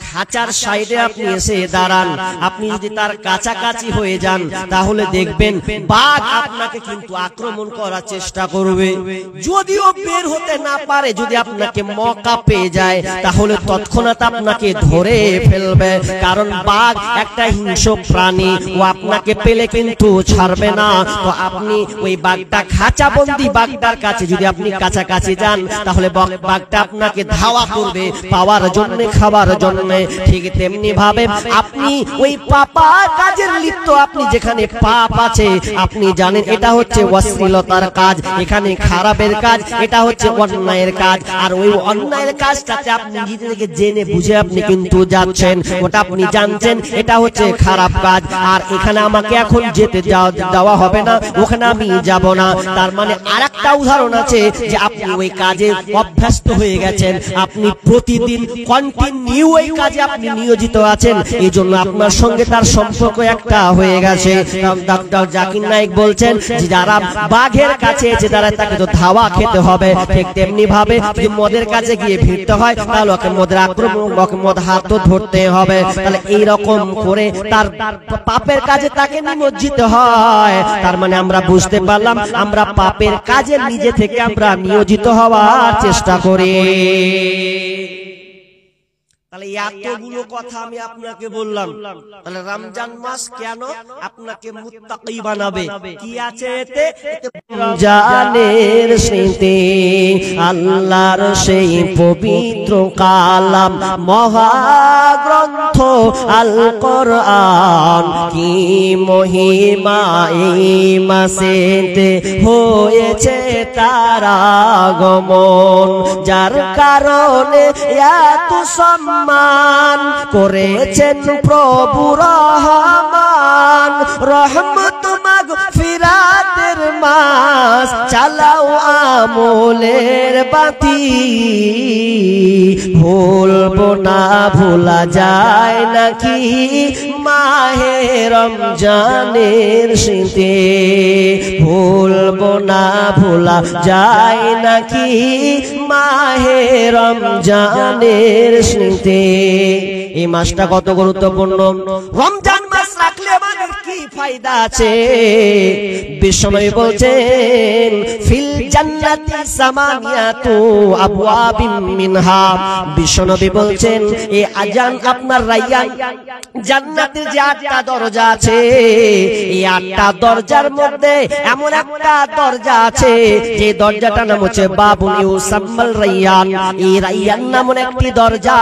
খাঁচার সাইডে আপনি এসে দাঁড়ান, আপনি যদি তার কাছাকাছি হয়ে যান তাহলে দেখবেন বাঘ আপনাকে কিন্তু আক্রমণ করার চেষ্টা করবে। যদিও বের হতে না পারে, যদি আপনাকে মৌকা পেয়ে যায় তাহলে তৎক্ষণাৎ আপনাকে ধরে ফেলবে। কারণ বাঘ একটা হিংস্র প্রাণী, ও আপনাকে পেলে কিন্তু ছাড়বে না। তো আপনি ওই বাঘটা খাঁচাবন্দি বাঘটার কাছে যদি আপনি কাছাকাছি যান তাহলে বাঘটা আপনাকে ধাওয়া করবে পাওয়ার জন্য, খাবার জন্য। ঠিক তেমনি ভাবে আপনি ওই পাপা কাজের লিপ্ত, আপনি যেখানে পাপ আছে আপনি জানেন এটা হচ্ছে অশ্লীলতার কাজ, এখানে খারাপের কাজ, এটা হচ্ছে অন্যায়ের কাজ। আর ওই অন্যায়ের কাজটাতে আপনি নিজেকে জেনে বুঝে আপনি কিন্তু যাচ্ছেন, ওটা আপনি জানছেন এটা হচ্ছে খারাপ কাজ। আর এখানে আমাকে এখন যেতে দেওয়া হবে না, ওখানে আমি যাব না। তার মানে আরেকটা উদাহরণ আছে যে আপনি ওই কাজে অভ্যস্ত হয়ে গেছেন, আপনি প্রতিদিন কন্টিনিউ ওই কাজ কাজে আপনি নিয়োজিত আছেন, এই জন্য আপনার সঙ্গে তার সম্পর্ক একটা হয়ে গেছে। ডক্টর জাকির নায়েক বলছেন যে যারা বাঘের কাছে যে যারা তাকে তো ধাওয়া খেতে হবে, ঠিক তেমনি ভাবে যদি মদের কাছে গিয়ে ভিড়তে হয় তাহলে ওকে মদের আক্রমণ, ওকে মদ হাত ধরতে হবে। তাহলে এইরকম করে তার পাপের কাজে তাকে নিমজ্জিত হয়। তার মানে আমরা বুঝতে পারলাম আমরা পাপের কাজে নিজে থেকে আমরা নিয়োজিত হওয়ার চেষ্টা করি। তাহলে এতগুলো কথা আমি আপনাকে বললাম। তাহলে রমজান মাস কেন আপনাকে মুত্তাকি বানাবে? কি আছে এতে? রমজানের স্মৃতি, আল্লাহর সেই পবিত্র কালাম, মহাগ্রন্থ আল কোরআন, কি মহিমা এই মাসেতে হয়েছে তার আগমন, যার কারণে এত সম্মান করেছেন প্রভু রহমান। রহমত মাগফিরাতের মাস, চালাও আমলের বাতি, ভুলবো না ভোলা যায় নাকি মাহে রমজানের স্মৃতি, ভুলবো না ভোলা যায় নাকি মাহে রমজানের স্মৃতি। এই মাসটা কত গুরুত্বপূর্ণ। রমজান মাস রাখলে আমাদের কি ফায়দা আছে? বিশ্বনবী বলছেন ফিল জান্নাতি সামানিয়াতু আবওয়াবিন মিনহা। বিশ্বনবী বলছেন এই আজান আপনার রায়্যান, জান্নাতের যে 8টা দরজা আছে, এই 8টা দরজার মধ্যে এমন একটা দরজা আছে যে দরজাটার নাম হচ্ছে বাবুল ইউসাম্মাল রায়্যান। এই রায়্যান নামক একটি দরজা,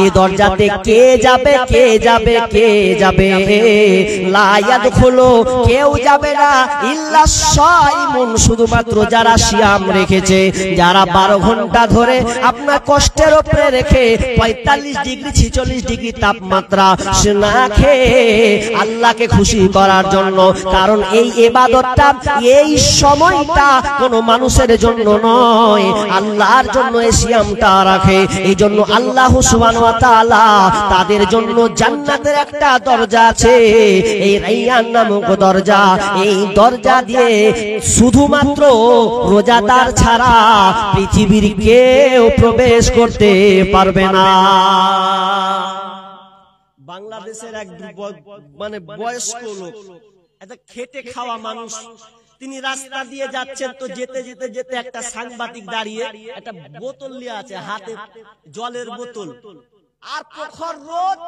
এই দরজাতে কে যাবে কে যাবে কে যাবে? লা ইয়াদখুলু, কেউ যাবে না, ইল্লা সাইমুন, শুধুমাত্র যারা সিয়াম রেখেছে, যারা 12 ঘন্টা ধরে আপনার কষ্টের উপরে রেখে 45 ডিগ্রি 46 ডিগ্রি তাপমাত্রা না খেয়ে আল্লাহকে খুশি করার জন্য। কারণ এই ইবাদতটা, এই সময়টা কোনো মানুষের জন্য নয়, আল্লাহর জন্য এই সিয়ামটা রাখে। এই জন্য আল্লাহ সুবহানাহু ওয়া তাআলা তাদের জন্য জান্নাতের একটা দরজা আছে, এই রায়্যান নামক দরজা। এই দরজা দিয়ে শুধুমাত্র রোজাদার ছাড়া পৃথিবীর কেউ প্রবেশ করতে পারবে না। বাংলাদেশের এক মানে বয়স্ক লোক, একটা খেটে খাওয়া মানুষ, তিনি রাস্তা দিয়ে যাচ্ছেন, তো যেতে যেতে যেতে একটা সাংবাদিক দাঁড়িয়ে একটা বোতল নিয়ে আছে হাতে, জলের বোতল, আর প্রখর রোদ।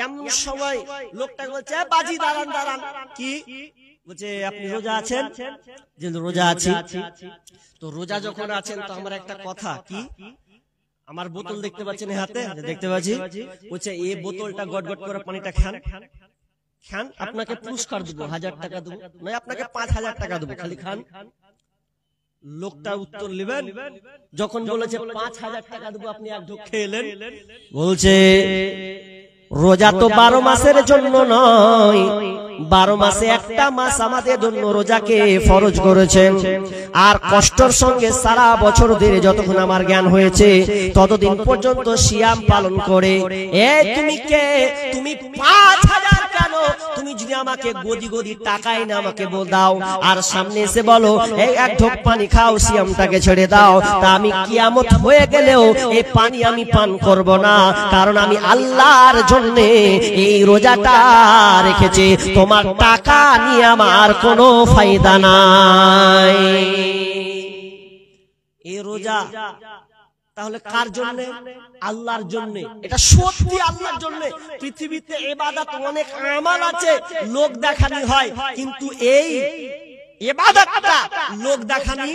এমন সময় লোকটা বলছে বাজি দাঁড়ান দাঁড়ান। কি বলছে? আপনি রোজা আছেন? যে রোজা আছি। তো রোজা যখন আছেন তো আমার একটা কথা, কি আমার বোতল দেখতে পাচ্ছেন হাতে? দেখতে পাচ্ছি। বলছে এই বোতলটা গটগট করে পানিটা খান, খান, আপনাকে পুরস্কার দেবো, 1000 টাকা দেবো, নয় আপনাকে 5000 টাকা দেবো, খালি খান। লোকটা উত্তর নেবেন, যখন বলেছে 5000 টাকা দেবো, আপনি এক ঢোক খেলেন। বলছে রোজা তো 12 মাসের জন্য নয়, 12 মাসে একটা মাস আমাদের জন্য রোজাকে ফরজ করেছেন। আর কষ্টের সঙ্গে সারা বছর ধরে যতক্ষণ আমার জ্ঞান হয়েছে ততদিন পর্যন্ত সিয়াম পালন করে। এ তুমি কে? তুমি 5000 কেন? তুমি যদি আমাকে গদি গদি টাকাই না আমাকে দাও, আর সামনে এসে বলো এই এক ঢোক পানি খাও, সিয়ামটাকে ছেড়ে দাও, তা আমি কিয়ামত হয়ে গেলেও এই পানি আমি পান করব না, কারণ আমি আল্লাহর জন্য এই রোজাটা রেখেছি। তোমার টাকা নিয়ে আমার কোনো ফায়দা নাই। এই রোজা তাহলে কার জন্য? আল্লাহর জন্য। এটা সত্যি আল্লাহর জন্য। পৃথিবীতে ইবাদত অনেক আমাল আছে, লোক দেখানি হয়, কিন্তু এই ইবাদতটা লোক দেখানি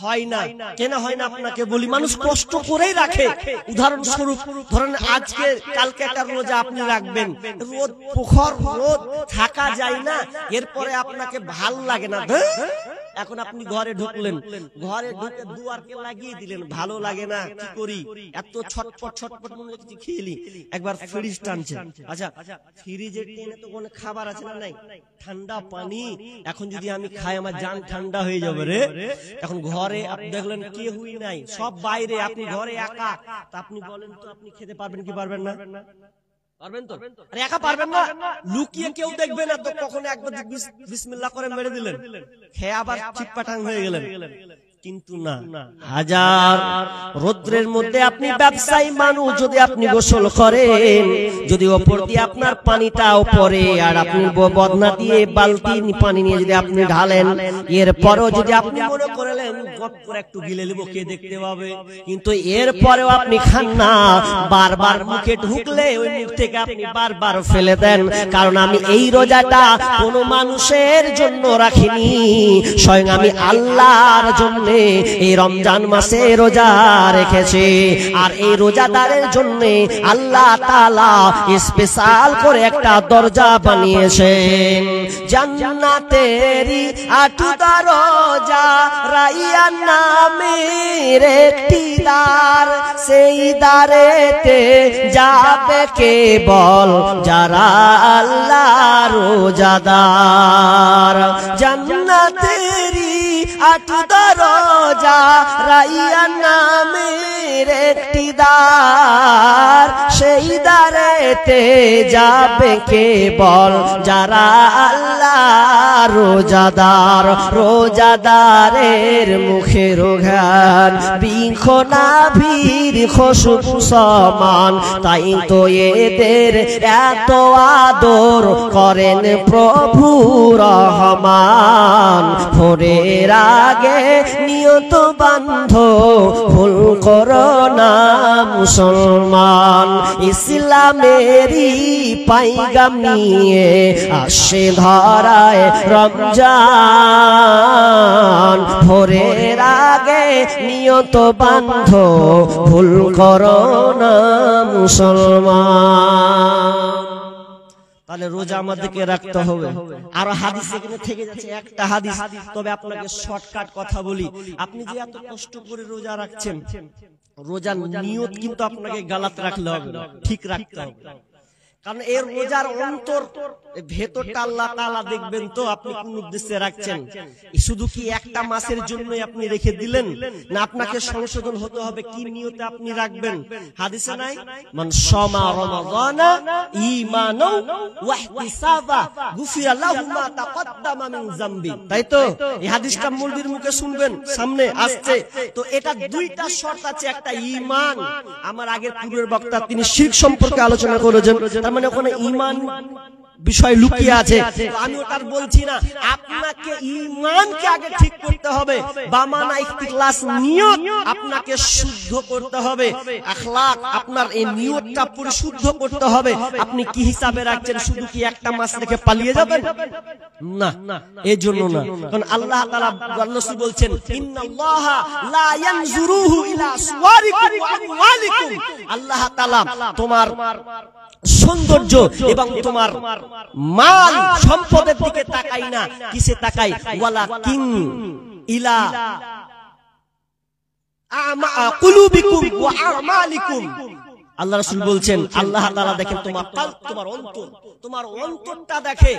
হয় না। কেন হয় না আপনাকে বলি, মানুষ কষ্ট করেই রাখে। উদাহরণস্বরূপ ধরেন আজকে কালকে একটা রোজা আপনি রাখবেন, রোদ প্রখর রোদ থাকা যায় না, এরপরে আপনাকে ভাল লাগে না, এখন আপনি ঘরে ঢুকলেন, ঘরে ঢুকে দুয়ারকে লাগিয়ে দিলেন, ভালো লাগে না, কি করি, এত ছটপট ছটপট মনে হয় কিছু খেলি, একবার ফ্রিজ টানছেন। আচ্ছা, ফ্রিজের টেনে তো কোনো খাবার আছে না, নাই, ঠান্ডা পানি, এখন যদি আমি খাই আমার জান ঠান্ডা হয়ে যাবে রে। এখন ঘরে আপনি দেখলেন কেউই নাই, সব বাইরে, আপনি ঘরে একা, তা আপনি বলেন তো আপনি খেতে পারবেন কি পারবেন না? পারবেন তো? আরে একা পারবেন না, লুকিয়ে কেউ দেখবে না তো, কখনো একবার বিসমিল্লাহ করে মেরে দিলেন, খেয়ে আবার চিটপাটাং হয়ে গেলেন। কিন্তু না, হাজার রৌদ্রের মধ্যে আপনি ব্যবসায়ী মানুষ, যদি আপনি গোসল করেন, যদি ওপর দিয়ে আপনার পানিটাও পড়ে, আর আপনি বদনা দিয়ে বালতি পানি নিয়ে যদি আপনি ঢালেন, এরপরেও যদি আপনি মনে করলেন গপ করে একটু গিলে নেব, কে দেখতে পাবে, কিন্তু এরপরেও আপনি খান না, বারবার মুখে ঢুকলে ওই মুখ থেকে আপনি বারবার ফেলে দেন। কারণ আমি এই রোজাটা কোনো মানুষের জন্য রাখিনি, স্বয়ং আমি আল্লাহর জন্য এই রমজান মাসে রোজা রেখেছে। আর এই রোজাদারের জন্য আল্লাহ তাআলা স্পেশাল করে একটা দরজা বানিয়েছেন, জান্নাতেরই 8 দরজা, রাইয়ান নামের একটি দ্বার, সেই দ্বারেতে যাবে কেবল যারা আল্লাহর রোজাদার। জান্নাতেরই 8 দরজা, রাইয়ান নামের একটি দ্বার, সেই দ্বারেতে যাবে কেবল যারা আল্লাহর রোজাদার। রোজাদারের মুখের ঘ্রাণ বৃক্ষ নাভির খুশবু সমান, তাই তো এদের এত আদর করেন প্রভু রহমান। ভোরের আগে নিয়ত বান্ধ, ভুল করো না মুসলমান। ইসলামেরই পাইগাম নিয়ে আসে ধরায় রমজান। ভোরের আগে নিয়ত বান্ধ, ভুল করো না মুসলমান। তাহলে রোজা আমাদেরকে রাখতে হবে। আর হাদিস এখানে থেকে যাচ্ছে একটা হাদিস, তবে আপনাকে শর্টকাট কথা বলি। আপনি যে এত কষ্ট করে রোজা রাখছেন, রোজার নিয়ত কিন্তু আপনাকে গালাত রাখলে হবে, ঠিক রাখতে হবে। কারণ এর রোজার অন্তর ভেতরটা আল্লাহ তাআলা দেখবেন তো আপনি কোন উদ্দেশ্যে রাখছেন। শুধু কি একটা মাসের জন্যই আপনি রেখে দিলেন, না আপনাকে সংশোধন হতে হবে কি নিয়তে আপনি রাখবেন। হাদিসে নাই, মান শামা রমাদানা ঈমানাও ওয়া ইহতিসাবা গুফিরা লাহু মা তাকদ্দামা মিন যামবি। তাই তো এই হাদিসটা মৌলবীর মুখে শুনবেন, সামনে আসছে। তো এটা দুইটা শর্ত আছে, একটা ঈমান। আমার আগের পূর্বের বক্তা তিনি শিরক সম্পর্কে আলোচনা করেছেন, তার মানে ওখানে ঈমান বিষয় লুকিয়ে আছে। আমি ওটার বলছি না, আপনাকে ঈমানকে আগে ঠিক করতে হবে, বামানা ইখতিলাস নিয়ত আপনাকে শুদ্ধ করতে হবে, আখলাক আপনার এই নিয়তটা পরিশুদ্ধ করতে হবে। আপনি কি হিসাবে রাখছেন, শুধু কি একটা মাস রেখে পালিয়ে যাবেন? না, এই জন্য না। কারণ আল্লাহ তাআলা রাসূল বলছেন, ইন্নাল্লাহা লা ইয়ানজুরুহু ইলা সুওয়ারিকুম ওয়া আমওয়ালিকুম। আল্লাহ তাআলা তোমার সৌন্দর্য এবং তোমার মাল সম্পদের দিকে তাকাই না, কিসে তাকাই? ওয়ালাকিন ইলা কুলুবিকুম ওয়া আমালিকুম। আল্লাহ রাসূল বলছেন, আল্লাহ তাআলা দেখেন তোমার কলব, তোমার অন্তর, তোমার অন্তরটা দেখে,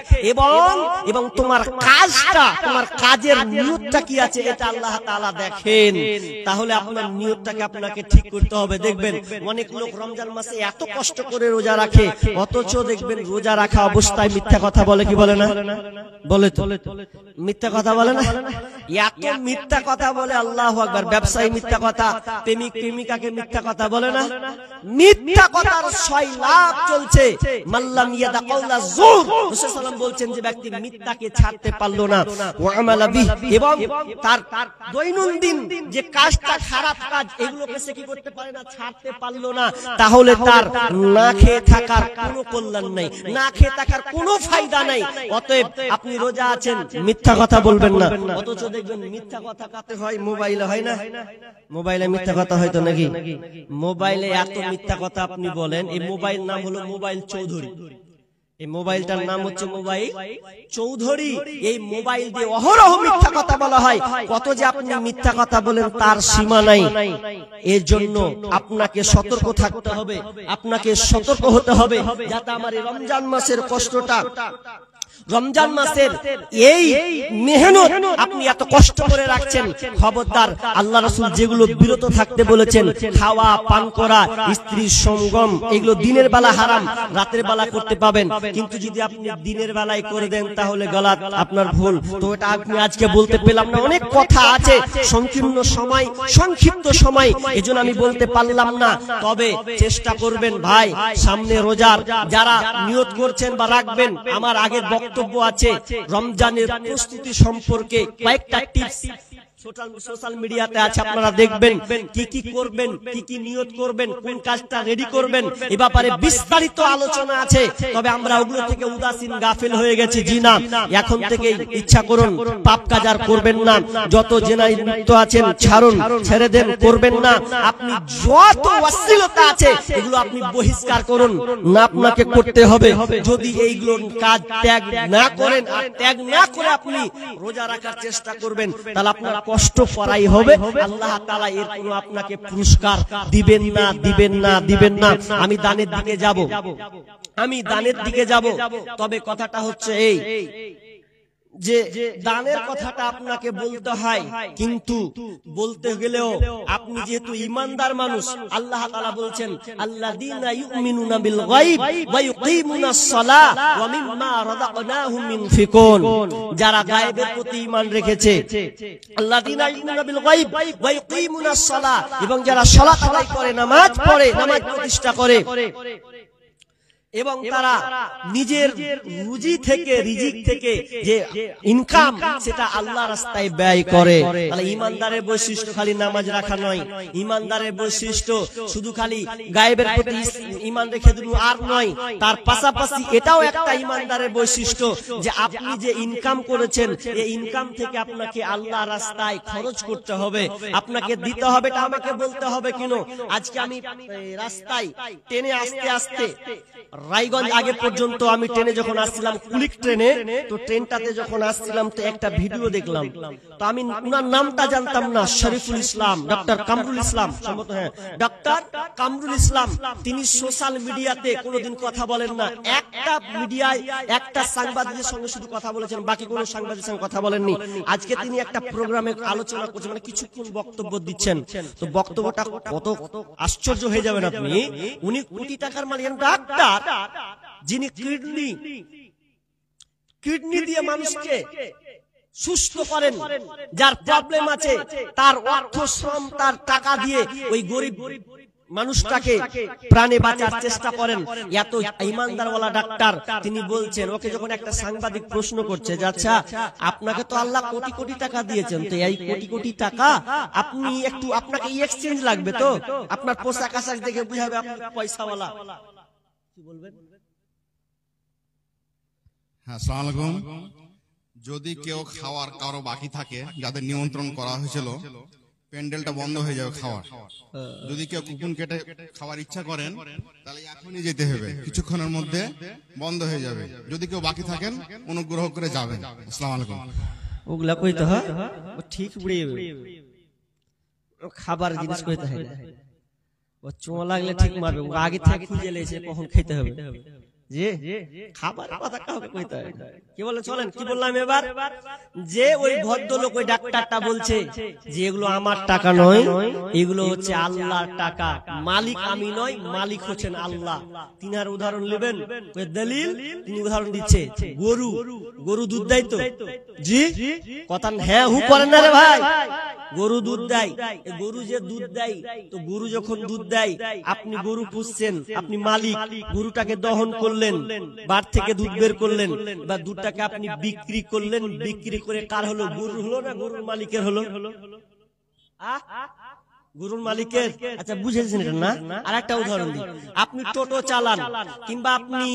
এবং তোমার কাজটা, তোমার কাজের নিয়তটা কি আছে এটা আল্লাহ তাআলা দেখেন। তাহলে আপনার নিয়তটাকে আপনাকে ঠিক করতে হবে। দেখবেন অনেক লোক রমজান মাসে এত কষ্ট করে রোজা রাখে, অথচ দেখবেন রোজা রাখা অবস্থায় মিথ্যা কথা বলে, কি বলে না? বলে তো, মিথ্যা কথা বলে না? এত মিথ্যা কথা বলে, আল্লাহু আকবার। ব্যবসায়ী মিথ্যা কথা, প্রেমিক প্রেমিকাকে মিথ্যা কথা বলে না? মিথ্যা কথার 6 লাভ চলছে। মাল্লাম ইয়াদা কাওলা যুর, রাসূল সাল্লাল্লাহু আলাইহি ওয়াসাল্লাম বলছেন যে ব্যক্তি মিথ্যাকে ছাড়তে পারলো না, ওয়া আমালা বিহি, এবং তার দৈনন্দিন যে কাজটা খারাপ কাজ, এগুলোকে সে কি করতে পারে না, ছাড়তে পারলো না, তাহলে তার না খেয়ে থাকার কোনো কল্যাণ নাই, না খেয়ে থাকার কোনো ফায়দা নাই। অতএব আপনি রোজা আছেন, মিথ্যা কথা বলবেন না। অথচ দেখবেন মিথ্যা কথা কাতে হয় মোবাইলে, হয় না? মোবাইলে মিথ্যা কথা হয়তো নাকি? মোবাইলে এত মিথ্যা কথা আপনি বলেন। এই মোবাইল নাম হলো মোবাইল চৌধুরী। এই মোবাইলটার নাম হচ্ছে মোবাইল চৌধুরী। এই মোবাইল দিয়ে অহরহ মিথ্যা কথা বলা হয়। কত যে আপনি মিথ্যা কথা বলেন তার সীমা নাই। এর জন্য আপনাকে সতর্ক থাকতে হবে, আপনাকে সতর্ক হতে হবে, যাতে আমার এই রমজান মাসের কষ্টটা, রমজান মাসের এই মেহনত আপনি এত কষ্ট করে রাখছেন, খবরদার আল্লাহ রাসূল যেগুলো বিরত থাকতে বলেছেন, খাওয়া পান করা, স্ত্রীর সঙ্গম, এগুলো দিনের বেলা হারাম, রাতের বেলা করতে পাবেন। কিন্তু যদি আপনি দিনের বেলায় করে দেন তাহলে গলাত আপনার ভুল। তো এটা আপনি আজকে বলতে পেলাম না, অনেক কথা আছে, সংকীর্ণ সময়, সংক্ষিপ্ত সময়, এজন্য আমি বলতে পারলাম না। তবে চেষ্টা করবেন ভাই, সামনে রোজার যারা নিয়ত করছেন বা রাখবেন, আমার আগের বক্তব্য আছে রমজানের প্রস্তুতি সম্পর্কে কয়েকটা টিপস সোশ্যাল মিডিয়াতে আছে, আপনারা দেখবেন কি কি করবেন, কি কি নিয়ত করবেন, কোন কাজটা রেডি করবেন, এই ব্যাপারে বিস্তারিত আলোচনা আছে। তবে আমরা ওগুলো থেকে উদাসীন গাফিল হয়ে গেছি। জি না, এখন থেকে ইচ্ছা করুন, পাপ কাজ আর করবেন না। যত জেনাই লিপ্ত আছেন ছাড়ুন, ছেড়ে দেন, করবেন না। আপনি যত অশ্লীলতা আছে এগুলো আপনি বহিষ্কার করুন না, আপনাকে করতে হবে। যদি এইগুলো কাজ ত্যাগ না করেন আর ত্যাগ না করে আপনি রোজা রাখার চেষ্টা করবেন, তাহলে আপনার কষ্ট করাই হবে। আল্লাহ তাআলা এর কোনো আপনাকে পুরস্কার দিবেন না, দিবেন না, দিবেন না। আমি দানের দিকে যাব, আমি দানের দিকে যাব। তবে কথাটা হচ্ছে এই যে দানের কথাটা আপনাকে বলতে হয়, কিন্তু বলতে গেলেও আপনি যেহেতু ঈমানদার মানুষ, আল্লাহ তাআলা বলছেন আল্লাযীনা ইউমিনুনা বিল গায়ব ওয়া ইউকিমুনাস সালাহ ওয়া মিম্মা রাযাকনাহুম ইউনফিকুন। যারা গায়েবের প্রতি ঈমান রেখেছে, আল্লাযীনা ইউমিনুনা বিল গায়ব ওয়া ইউকিমুনাস সালাহ, এবং যারা সালাত আদায় করে, নামাজ পড়ে, নামাজ প্রতিষ্ঠা করে, এবং তারা নিজের রুজি থেকে, রিজিক থেকে যে ইনকাম সেটা আল্লাহর রাস্তায় ব্যয় করে। তাহলে ঈমানদারের বৈশিষ্ট্য খালি নামাজ রাখা নয়, ঈমানদারের বৈশিষ্ট্য শুধু খালি গায়েবের প্রতি ঈমান রেখে দিল আর নয়, তার পাশাপাশি এটাও একটা ঈমানদারের বৈশিষ্ট্য যে আপনি যে ইনকাম করেছেন, এই ইনকাম থেকে আপনাকে আল্লাহর রাস্তায় খরচ করতে হবে, আপনাকে দিতে হবে। এটা আমাকে বলতে হবে কেন? আজকে আমি রাস্তায় ট্রেনে আসতে আসতে রায়গঞ্জ আগে পর্যন্ত আমি ট্রেনে যখন আসছিলাম, কুলিক ট্রেনে, তো ট্রেনটাতে যখন আসছিলাম তো একটা ভিডিও দেখলাম। তো আমি উনার নামটা জানতাম না, শরীফুল ইসলাম, ডক্টর কামরুল ইসলাম সম্ভবত, হ্যাঁ ডক্টর কামরুল ইসলাম। তিনি সোশ্যাল মিডিয়াতে কোনোদিন কথা বলেন না, একটা মিডিয়ায় একটা সাংবাদিকের সঙ্গে শুধু কথা বলেছেন, বাকি কোনো সাংবাদিকের সঙ্গে কথা বলেননি। আজকে তিনি একটা প্রোগ্রামে আলোচনা করছেন, মানে কিছুক্ষণ বক্তব্য দিচ্ছেন। তো বক্তব্যটা কত আশ্চর্য হয়ে যাবেন আপনি। উনি কোটি টাকার মালিক ডাক্তার, যিনি কিডনি দিয়ে মানুষকে সুস্থ করেন, যার প্রবলেম আছে তার অর্থ শ্রম, তার টাকা দিয়ে ওই গরিব মানুষটাকে প্রাণে বাঁচার চেষ্টা করেন। এত ঈমানদারওয়ালা ডাক্তার, তিনি বলছেন, ওকে যখন একটা সাংবাদিক প্রশ্ন করছে যে আচ্ছা আপনাকে তো আল্লাহ কোটি কোটি টাকা দিয়েছেন, তো এই কোটি কোটি টাকা আপনি একটু, আপনাকে এক্সচেঞ্জ লাগবে, তো আপনার পোশাক আশাক দেখে বুঝাবে আপনি পয়সাওয়ালা, কি বলবেন? হ্যাঁ, আসসালামু আলাইকুম। যদি কেউ খাওয়ার কারো বাকি থাকে, যাদের নিমন্ত্রণ করা হয়েছিল, প্যান্ডেলটা বন্ধ হয়ে যাবে খাওয়ার। যদি কেউ কুপন কেটে খাওয়ার ইচ্ছা করেন তাহলে এখনই যেতে হবে, কিছুক্ষণের মধ্যে বন্ধ হয়ে যাবে। যদি কেউ বাকি থাকেন অনুগ্রহ করে যাবেন। আসসালামু আলাইকুম। ওগুলা কইতে হয়, ও ঠিক উড়ে যাবে, খাবার জিনিস কইতে হয় না, ও চোঁ লাগলে ঠিক মারবে, ও আগে থেকে খুঁজে লেছে কখন খেতে হবে। যে খাবার কথা কাউকে কইতে হয় না। কি বলে চলেন, কি বললাম এবার? যে ওই ভদ্রলোক, ওই ডাক্তারটা বলছে যে এগুলো আমার টাকা নয়, এগুলো হচ্ছে আল্লাহর টাকা, মালিক আমি নয়, মালিক হচ্ছেন আল্লাহ। তিনি আর উদাহরণ নেবেন, ওই দলিল তিনি উদাহরণ দিচ্ছে, গরু, গরু দুধ দেয় তো, জি কথা হ্যাঁ হু করেন না রে ভাই, গরু দুধ দেয়। গরু যে দুধ দেয়, তো গরু যখন দুধ দেয়, আপনি গরু পুষছেন, আপনি মালিক, গরুটাকে দহন করলেন, বার থেকে দুধ বের করলেন, বা দুধটাকে আপনি বিক্রি করলেন, বিক্রি করে কার হলো? গরুর হলো না গরুর মালিকের হলো? গরুর মালিকের। আচ্ছা বুঝেছেন এটা না? আর একটা উদাহরণ দিই, আপনি টোটো চালান, কিংবা আপনি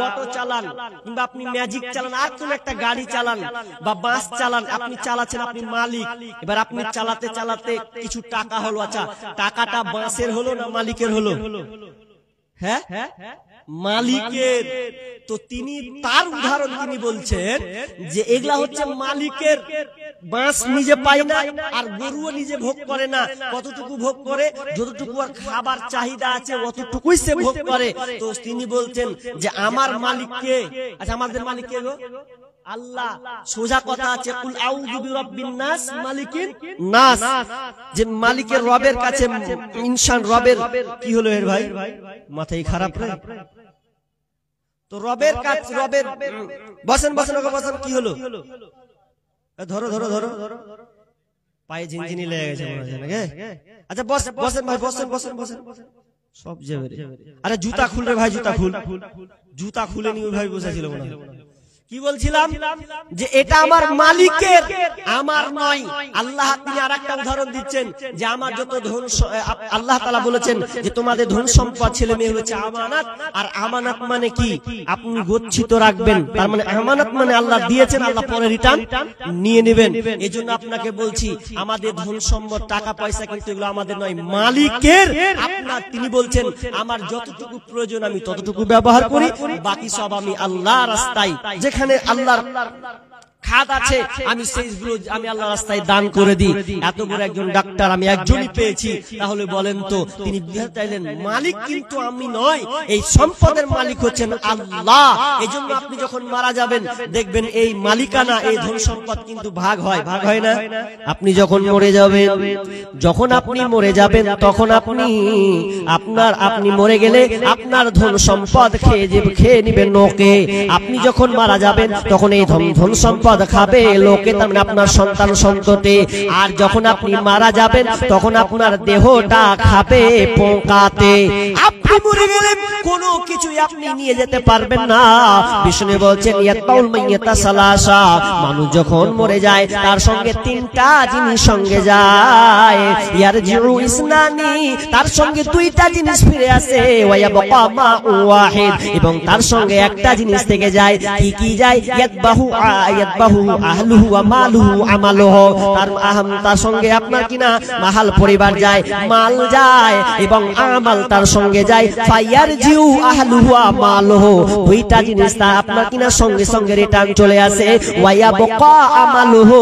অটো চালান, কিংবা আপনি ম্যাজিক চালান, আর কোন একটা গাড়ি চালান বা বাস চালান, আপনি চালাচ্ছেন, আপনি মালিক। এবার আপনি চালাতে চালাতে কিছু টাকা হলো, আচ্ছা টাকাটা বাসের হলো না মালিকের হলো? হ্যাঁ, মালিকের। তো তিনি তার উদাহরণ তিনি বলছেন যে এগুলা হচ্ছে মালিকের বাঁশ নিজে পায় না, আর গরুও নিজে ভোগ করে না। কতটুকু ভোগ করে? যতটুকু আর খাবার চাহিদা আছে অতটুকুই সে ভোগ করে। তো তিনি বলছেন যে আমার মালিককে, আচ্ছা আমাদের মালিক কে গো? আল্লাহ। সোজা কথা আছে, কুল আউযু বিরাব্বিন নাস মালিকিন নাস, যে মালিকের রবের কাছে ইনসান রবের কি হলো এর ভাই? মাথায় খারাপ রে। তো রবের কাছে, রবের বসেন বসেন ওকে বসেন, কি হলো? ধরো ধরো ধরো, পায়ে ঝিনঝিনি লেগে গেছে মনে হচ্ছে নাকি? আচ্ছা বসেন ভাই, বসেন বসেন বসেন, সব যাবে রে। আরে জুতা খুল রে ভাই, জুতা খুল। জুতা খুলে নিয়ে ভাই বসেছিল মনে হয়। কি বলছিলাম? যে এটা আমার মালিকের, আমার নয়। আল্লাহ তিনি আরেকটা উদাহরণ দিচ্ছেন যে আমার যত ধন, আল্লাহ তাআলা বলেছেন যে তোমাদের ধন সম্পদ ছেলে মেয়ে হচ্ছে আমানত। আর আমানত মানে কি? আপনি গচ্ছিত রাখবেন। তার মানে আমানত মানে আল্লাহ দিয়েছেন, আল্লাহ পরে রিটার্ন নিয়ে নেবেন। এজন্য আপনাকে বলছি আমাদের ধন সম্পদ টাকা পয়সা কিন্তু এগুলো আমাদের নয়, মালিকের। আপনার তিনি বলছেন আমার যতটুকু প্রয়োজন আমি ততটুকু ব্যবহার করি, বাকি সব আমি আল্লাহর রাস্তায়, যেখানে আল্লাহর খাত আছে আমি সেইগুলো আমি আল্লাহর রাস্তায় দান করে দিই। এত বড় একজন ডাক্তার আমি একজনই পেয়েছি, তাহলে বলেন তো তিনি চাইলেন মালিক কিন্তু আমি নয়, এই সম্পদের মালিক হচ্ছেন আল্লাহ। এজন্য আপনি যখন মারা যাবেন দেখবেন এই মালিকানা, এই ধন সম্পদ কিন্তু ভাগ হয়, ভাগ হয় না? আপনি যখন মরে যাবেন, যখন আপনি মরে যাবেন তখন আপনি মরে গেলে আপনার ধন সম্পদ খেয়ে নিবেন লোকে। আপনি যখন মারা যাবেন তখন এই ধন সম্পদ খাবে লোকে, তার মানে আপনার সন্তান সন্ততি। আর যখন আপনি মারা যাবেন তখন আপনার দেহটা খাবে পোকাতে। আপনি মরে গেলে কোনো কিছুই আপনি নিয়ে যেতে পারবেন না। বিষ্ণু বলছেন ইয়াতাউল মাইয়াতা সালাসা, মানুষ যখন মরে যায় তার সঙ্গে তিনটা জিনিস সঙ্গে যায়। ইয়ারজিউ ইসনানি, তার সঙ্গে দুইটা জিনিস ফিরে আসে। ওয়ায়াবকা মা ওয়াহিদ, এবং তার সঙ্গে একটা জিনিস থেকে যায়। কি কি যায়? ইয়াতবাহু আহলুহু ওয়া মালুহু আমালুহু, তার সঙ্গে আপনার কিনা মাহাল পরিবার যায়, মাল যায়, এবং আমাল তার সঙ্গে যায়। ফায়ারজিউ আহলুহু ওয়া মালুহু, দুইটা জিনিস তার আপনার কিনা সঙ্গে সঙ্গে রিটার্ন চলে আসে। ওয়ায়াবকা আমালুহু,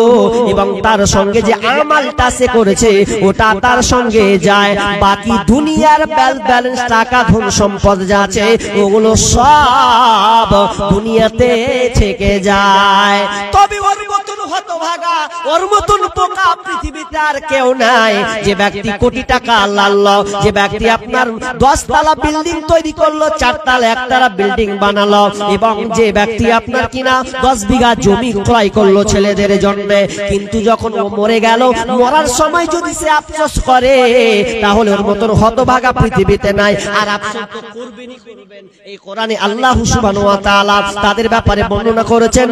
এবং তার সঙ্গে যে আমালটা সে করেছে ওটা তার সঙ্গে যায়। বাকি দুনিয়ার ব্যালেন্স টাকা ধন সম্পদ যা আছে ওগুলো সব দুনিয়াতে থেকে যায়। তবে ওর মতন হতভাগা, ওর মতন পোকা পৃথিবীতে আর কেউ নাই। যে ব্যক্তি কোটি টাকা আল্লাহ, যে ব্যক্তি আপনার 10 তলা বিল্ডিং তৈরি করলো, 4 তলা 1 তলা বিল্ডিং বানালো, এবং যে ব্যক্তি আপনার কিনা 10 বিঘা জমি ক্রয় করলো ছেলেদের জন্য, কিন্তু যখন ও মরে গেল, মরার সময় যদি সে আফসোস করে তাহলে ওর মতন হতভাগা পৃথিবীতে নাই। আর আফসোস তো করবেনই করবেন। এই কোরআনে আল্লাহ সুবহানাহু ওয়া তাআলা তাদের ব্যাপারে বর্ণনা করেছেন